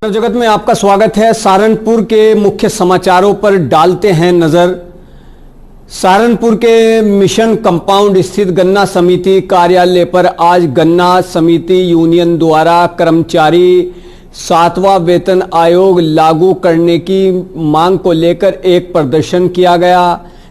खबर जगत में आपका स्वागत है। सहारनपुर के मुख्य समाचारों पर डालते हैं नजर। सहारनपुर के मिशन कंपाउंड स्थित गन्ना समिति कार्यालय पर आज गन्ना समिति यूनियन द्वारा कर्मचारी 7वां वेतन आयोग लागू करने की मांग को लेकर एक प्रदर्शन किया गया,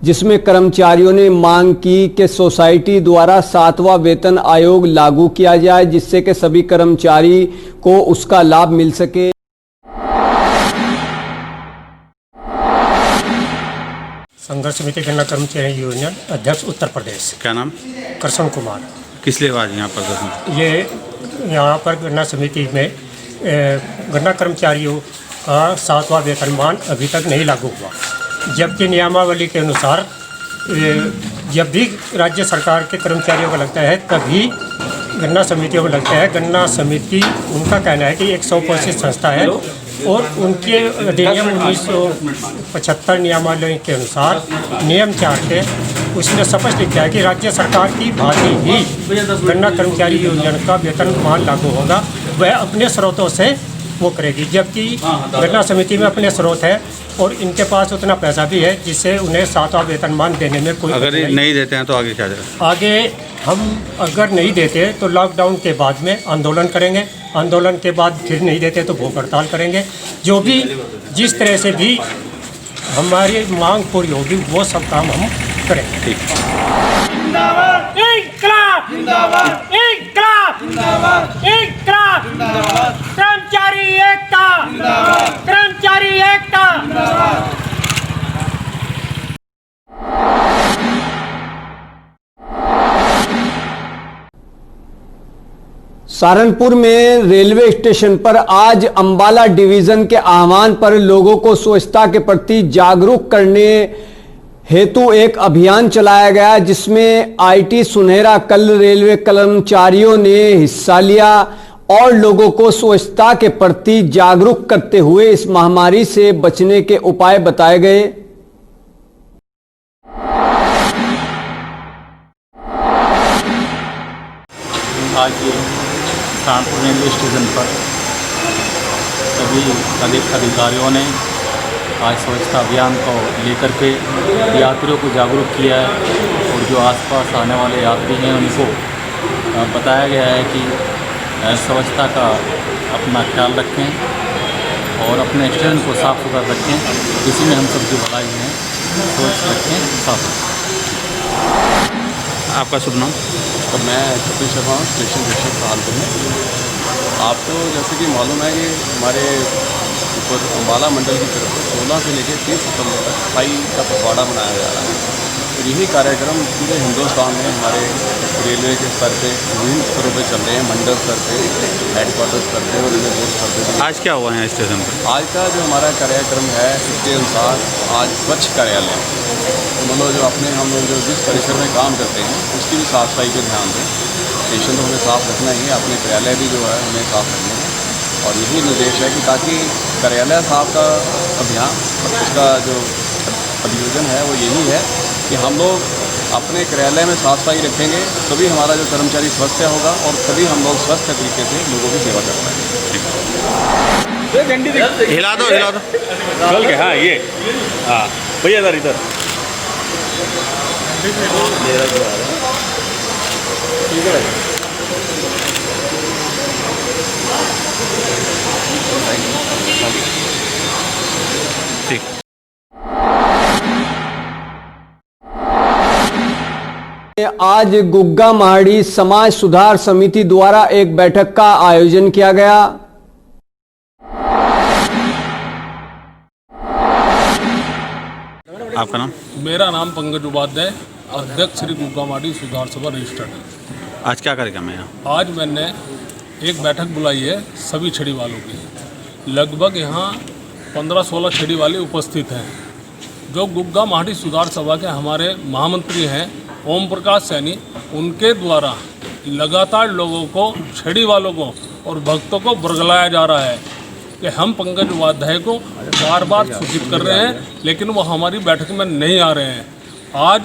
जिसमें कर्मचारियों ने मांग की कि सोसाइटी द्वारा 7वां वेतन आयोग लागू किया जाए, जिससे कि सभी कर्मचारी को उसका लाभ मिल सके। संघर्ष समिति गन्ना कर्मचारी यूनियन अध्यक्ष उत्तर प्रदेश। क्या नाम? कृष्ण कुमार। किस लिए आज यहाँ पर? ये यहाँ पर गन्ना समिति में गन्ना कर्मचारियों का 7वां वेतनमान अभी तक नहीं लागू हुआ, जबकि नियमावली के अनुसार जब भी राज्य सरकार के कर्मचारियों को लगता है तभी गन्ना समितियों को लगता है। गन्ना समिति उनका कहना है कि एक 100% संस्था है और उनके अधिनियम 1975 नियमावली के अनुसार नियम 4 के उसने स्पष्ट लिखा है कि राज्य सरकार की भांति ही गन्ना कर्मचारी यूनियन का वेतनमान लागू होगा। वह अपने स्रोतों से वो करेगी, जबकि गन्ना समिति में अपने स्रोत है और इनके पास उतना पैसा भी है जिससे उन्हें 7वां वेतनमान देने में कोई अगर नहीं देते हैं तो आगे क्या जाएगा? आगे हम अगर नहीं देते तो लॉकडाउन के बाद में आंदोलन करेंगे, आंदोलन के बाद फिर नहीं देते तो भूख हड़ताल करेंगे। जो भी जिस तरह से भी हमारी मांग पूरी होगी वो सब काम हम करेंगे। ठीक। जिंदाबाद इंकलाब, जिंदाबाद इंकलाब, जिंदाबाद इंकलाब, जिंदाबाद कर्मचारी एकता, जिंदाबाद कर्मचारी एकता, जिंदाबाद। सहारनपुर में रेलवे स्टेशन पर आज अंबाला डिवीजन के आह्वान पर लोगों को स्वच्छता के प्रति जागरूक करने हेतु एक अभियान चलाया गया, जिसमें आईटी सुनहरा कल रेलवे कर्मचारियों ने हिस्सा लिया और लोगों को स्वच्छता के प्रति जागरूक करते हुए इस महामारी से बचने के उपाय बताए गए। आज सहारनपुर रेलवे स्टेशन पर सभी अधिकारियों ने आज स्वच्छता अभियान को लेकर के यात्रियों को जागरूक किया है और जो आसपास आने वाले यात्री हैं उनको बताया गया है कि स्वच्छता का अपना ख्याल रखें और अपने स्टेशन को साफ़ सुथरा रखें। इसी में हम सबकी भलाई है, स्वच्छ रखें, साफ रखें। आपका शुभ नाम? तो मैं कपिल शर्मा, स्टेशन रक्षक सहारनपुर में। आपको जैसे कि मालूम है कि हमारे ऊपर अंबाला मंडल की तरफ से 16 से लेकर 30 सितंबर तक सफाई का पखवाड़ा मनाया जा रहा है। तो यही कार्यक्रम पूरे हिंदुस्तान में हमारे रेलवे के स्तर पे विभिन्न स्तरों पे चल रहे हैं, मंडल स्तर पे, हेडक्वार्टर स्तर पे और बोर्ड स्तर पे। आज क्या हुआ है स्टेशन पर? आज का जो हमारा कार्यक्रम है इसके अनुसार आज स्वच्छ कार्यालय मतलब जो अपने हम लोग जो जिस परिसर में काम करते हैं उसकी भी साफ़ सफाई पर ध्यान दें। स्टेशन तो हमें साफ़ रखना ही है, अपने कार्यालय भी जो है हमें साफ़ रखना है और यही निर्देश है कि ताकि कार्यालय साफ का अभियान इसका जो अभियोजन है वो यही है कि हम लोग अपने कार्यालय में साफ सफाई रखेंगे तभी हमारा जो कर्मचारी स्वस्थ होगा और तभी हम लोग स्वस्थ तरीके से लोगों की सेवा कर पाएंगे। हिला दो चल के। हाँ ये हाँ भैया इधर ठीक है। ठीक। आज गुग्गा महाड़ी समाज सुधार समिति द्वारा एक बैठक का आयोजन किया गया। आपका नाम? मेरा नाम पंकज उपाध्याय, अध्यक्ष श्री गुग्गा महाड़ी सुधार सभा रजिस्टर्ड। आज क्या कार्यक्रम है यहाँ? आज मैंने एक बैठक बुलाई है सभी छड़ी वालों की। लगभग यहाँ 15-16 छड़ी वाले उपस्थित हैं। जो गुग्गा महाड़ी सुधार सभा के हमारे महामंत्री हैं ओम प्रकाश सैनी, उनके द्वारा लगातार लोगों को, छड़ी वालों को और भक्तों को बरगलाया जा रहा है कि हम पंकज उपाध्याय को बार बार सूचित कर रहे हैं लेकिन वो हमारी बैठक में नहीं आ रहे हैं। आज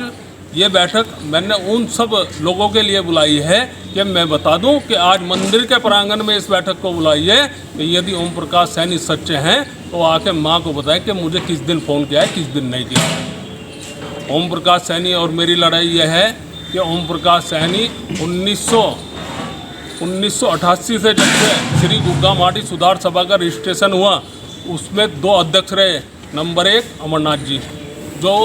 ये बैठक मैंने उन सब लोगों के लिए बुलाई है कि मैं बता दूं कि आज मंदिर के प्रांगण में इस बैठक को बुलाइए कि यदि ओम प्रकाश सैनी सच्चे हैं तो आके माँ को बताएं कि मुझे किस दिन फ़ोन किया है, किस दिन नहीं किया है। ओम प्रकाश सैनी और मेरी लड़ाई यह है कि ओम प्रकाश सैनी 1988 से जब से श्री गुग्गा माटी सुधार सभा का रजिस्ट्रेशन हुआ उसमें 2 अध्यक्ष रहे। नंबर 1 अमरनाथ जी जो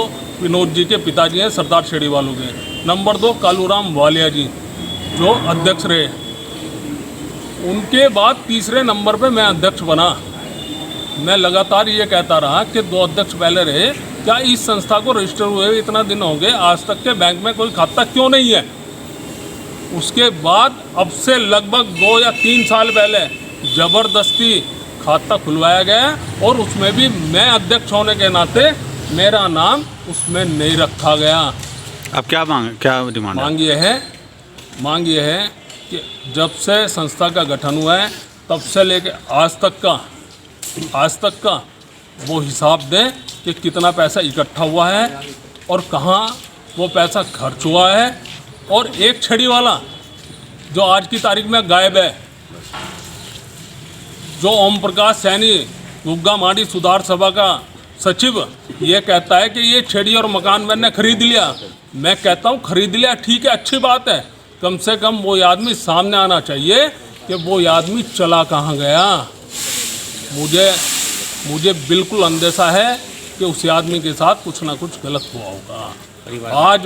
विनोद जी के पिताजी हैं, सरदार छेड़ीवालों के। नंबर 2 कालूराम वालिया जी जो अध्यक्ष रहे। उनके बाद तीसरे नंबर पे मैं अध्यक्ष बना। मैं लगातार ये कहता रहा कि 2 अध्यक्ष पहले रहे, क्या इस संस्था को रजिस्टर हुए इतना दिन हो गए, आज तक के बैंक में कोई खाता क्यों नहीं है। उसके बाद अब से लगभग 2 या 3 साल पहले ज़बरदस्ती खाता खुलवाया गया और उसमें भी मैं अध्यक्ष होने के नाते मेरा नाम उसमें नहीं रखा गया। अब क्या डिमांड है? मांग ये है कि जब से संस्था का गठन हुआ है तब से लेके आज तक का वो हिसाब दें कि कितना पैसा इकट्ठा हुआ है और कहाँ वो पैसा खर्च हुआ है। और एक छड़ी वाला जो आज की तारीख में गायब है, जो ओम प्रकाश सैनी गुग्गा माटी सुधार सभा का सचिव, ये कहता है कि ये छड़ी और मकान मैंने खरीद लिया। मैं कहता हूँ खरीद लिया ठीक है, अच्छी बात है, कम से कम वो आदमी सामने आना चाहिए कि वो आदमी चला कहाँ गया। मुझे बिल्कुल अंदेशा है कि उस आदमी के साथ कुछ ना कुछ गलत हुआ होगा। आज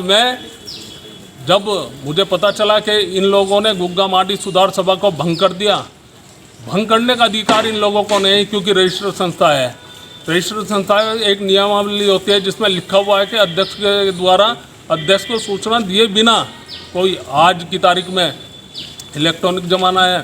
जब मुझे पता चला कि इन लोगों ने गुग्गा माटी सुधार सभा को भंग कर दिया, भंग करने का अधिकार इन लोगों को नहीं, क्योंकि रजिस्टर्ड संस्था है। रजिस्टर्ड संस्था एक नियमावली होती है जिसमें लिखा हुआ है कि अध्यक्ष के द्वारा अध्यक्ष को सूचना दिए बिना कोई, आज की तारीख में इलेक्ट्रॉनिक ज़माना है,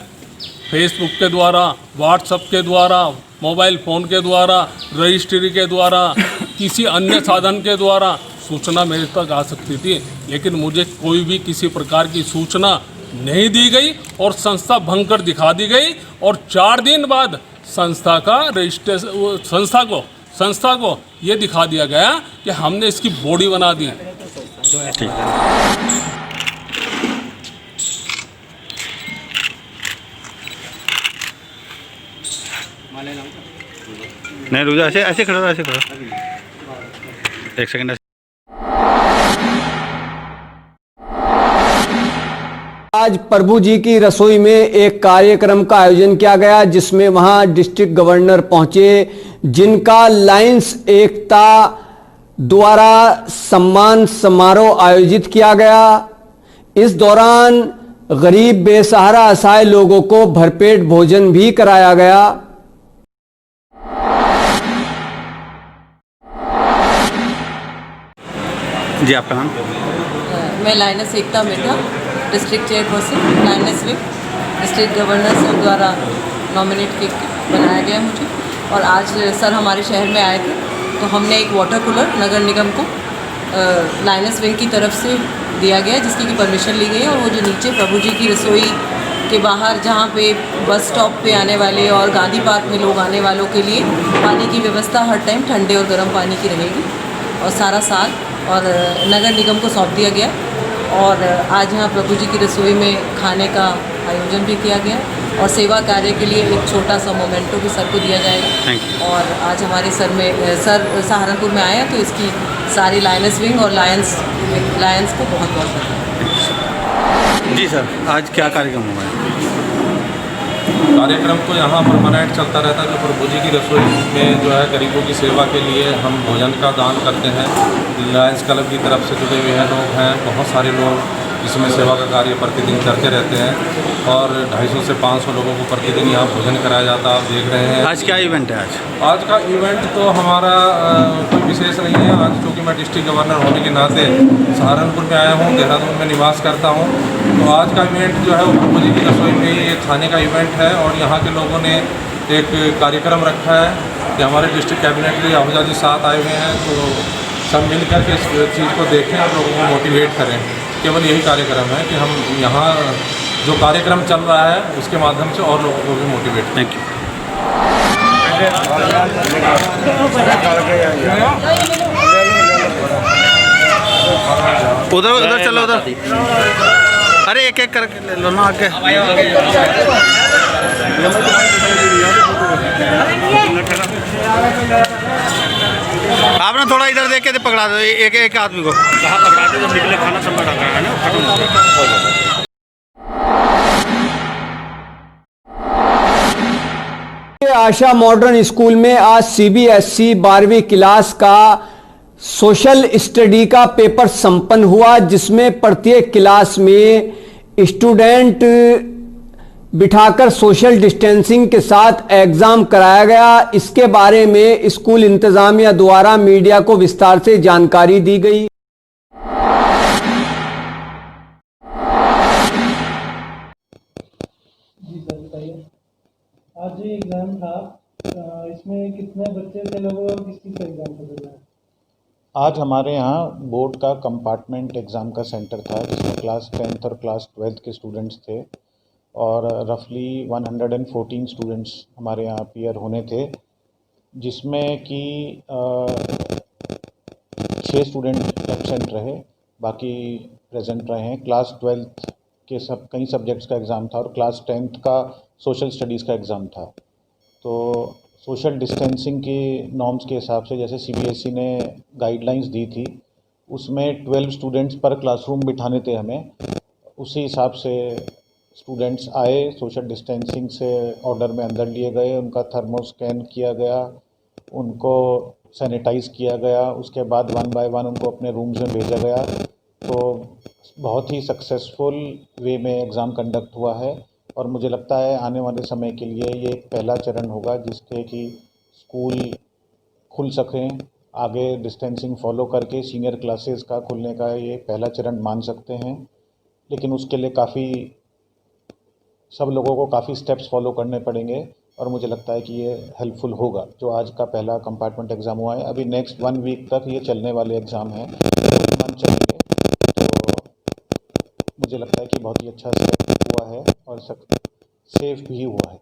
फेसबुक के द्वारा, व्हाट्सएप के द्वारा, मोबाइल फ़ोन के द्वारा, रजिस्ट्री के द्वारा, किसी अन्य साधन के द्वारा सूचना मेरे तक आ सकती थी, लेकिन मुझे कोई भी किसी प्रकार की सूचना नहीं दी गई और संस्था भंग कर दिखा दी गई। और 4 दिन बाद संस्था का रजिस्ट्रेशन संस्था को ये दिखा दिया गया कि हमने इसकी बॉडी बना दी। नहीं रुक जा, ऐसे खड़ा, ऐसे खड़ा, 1 सेकंड। आज प्रभु जी की रसोई में एक कार्यक्रम का आयोजन किया गया जिसमें वहां डिस्ट्रिक्ट गवर्नर पहुंचे, जिनका लायंस एकता द्वारा सम्मान समारोह आयोजित किया गया। इस दौरान गरीब बेसहारा असहाय लोगों को भरपेट भोजन भी कराया गया। जी आपका नाम? मैं Lions Ekta Mirdha, district chairperson Lions wing, district governor sir द्वारा नॉमिनेट बनाया गया मुझे। और आज सर हमारे शहर में आए थे तो हमने एक वाटर कूलर नगर निगम को लायंस विंग की तरफ से दिया गया, जिसकी की परमिशन ली गई। और वो जो नीचे प्रभु जी की रसोई के बाहर जहाँ पे बस स्टॉप पे आने वाले और गांधी पार्क में लोग आने वालों के लिए पानी की व्यवस्था हर टाइम ठंडे और गर्म पानी की रहेगी और सारा साल और नगर निगम को सौंप दिया गया। और आज यहाँ प्रभु जी की रसोई में खाने का आयोजन भी किया गया और सेवा कार्य के लिए एक छोटा सा मोमेंटो भी सर को दिया जाएगा। और आज हमारे सर सहारनपुर में आए तो इसकी सारी लायंस विंग और लायंस को बहुत बहुत धन्यवाद। जी सर, आज क्या कार्यक्रम हुआ है? कार्यक्रम तो यहाँ परमानेंट चलता रहता है। जो प्रभु जी की रसोई में जो है गरीबों की सेवा के लिए हम भोजन का दान करते हैं। लायंस क्लब की तरफ से जुड़े हुए हैं लोग हैं, बहुत सारे लोग इसमें सेवा का कार्य प्रतिदिन करते रहते हैं और 250 से 500 लोगों को प्रतिदिन यहाँ भोजन कराया जाता है। आप देख रहे हैं आज क्या इवेंट है? आज का इवेंट तो हमारा कोई विशेष नहीं है। आज क्योंकि मैं डिस्ट्रिक्ट गवर्नर होने के नाते सहारनपुर में आया हूँ, देहरादून में निवास करता हूँ, तो आज का इवेंट जो है वो प्रभु जी की रसोई में ही एक खाने का इवेंट है। और यहाँ के लोगों ने एक कार्यक्रम रखा है कि हमारे डिस्ट्रिक्ट कैबिनेट आहूजा जी साथ आए हुए हैं, तो सब मिल कर के इस चीज़ को देखें और लोगों को मोटिवेट करें। केवल यही कार्यक्रम है कि हम यहाँ जो कार्यक्रम चल रहा है उसके माध्यम से और लोगों को भी मोटिवेट। Thank you. उधर चलो, उधर अरे एक एक करके ले लो ना आगे। आप ना थोड़ा इधर देख के पकड़ा दो एक एक आदमी को। पकड़ा दो जब निकले खाना सब डाल है ना। आशा मॉडर्न स्कूल में आज सीबीएसई 12वीं क्लास का सोशल स्टडी का पेपर संपन्न हुआ, जिसमें प्रत्येक क्लास में स्टूडेंट बिठाकर सोशल डिस्टेंसिंग के साथ एग्जाम कराया गया। इसके बारे में स्कूल इंतजामिया द्वारा मीडिया को विस्तार से जानकारी दी गई। आज जो एग्ज़ाम था इसमें कितने बच्चे थे लोग और किस चीज़ का एग्ज़ाम था? आज हमारे यहाँ बोर्ड का कंपार्टमेंट एग्ज़ाम का सेंटर था, जिसमें क्लास 10th और क्लास 12th के स्टूडेंट्स थे और रफली 114 स्टूडेंट्स हमारे यहाँ अपीयर होने थे, जिसमें कि 6 स्टूडेंट एब्सेंट रहे, बाकी प्रेजेंट रहे हैं। क्लास 12th के कई सब्जेक्ट्स का एग्ज़ाम था और क्लास 10th का सोशल स्टडीज़ का एग्ज़ाम था। तो सोशल डिस्टेंसिंग की नॉर्म्स के हिसाब से जैसे सीबीएसई ने गाइडलाइंस दी थी, उसमें 12 स्टूडेंट्स पर क्लासरूम बिठाने थे हमें। उसी हिसाब से स्टूडेंट्स आए, सोशल डिस्टेंसिंग से ऑर्डर में अंदर लिए गए, उनका थर्मो स्कैन किया गया, उनको सैनिटाइज़ किया गया, उसके बाद 1 बाय 1 उनको अपने रूम्स में भेजा गया। तो बहुत ही सक्सेसफुल वे में एग्ज़ाम कंडक्ट हुआ है और मुझे लगता है आने वाले समय के लिए ये एक पहला चरण होगा जिसके कि स्कूल खुल सकें। आगे डिस्टेंसिंग फॉलो करके सीनियर क्लासेस का खुलने का ये पहला चरण मान सकते हैं, लेकिन उसके लिए सब लोगों को काफ़ी स्टेप्स फॉलो करने पड़ेंगे और मुझे लगता है कि ये हेल्पफुल होगा। जो आज का पहला कंपार्टमेंट एग्ज़ाम हुआ है, अभी नेक्स्ट 1 वीक तक ये चलने वाले एग्ज़ाम हैं, 2 मंथ चलेंगे। तो मुझे लगता है कि बहुत ही अच्छा स्टेप हुआ है और सेफ भी हुआ है।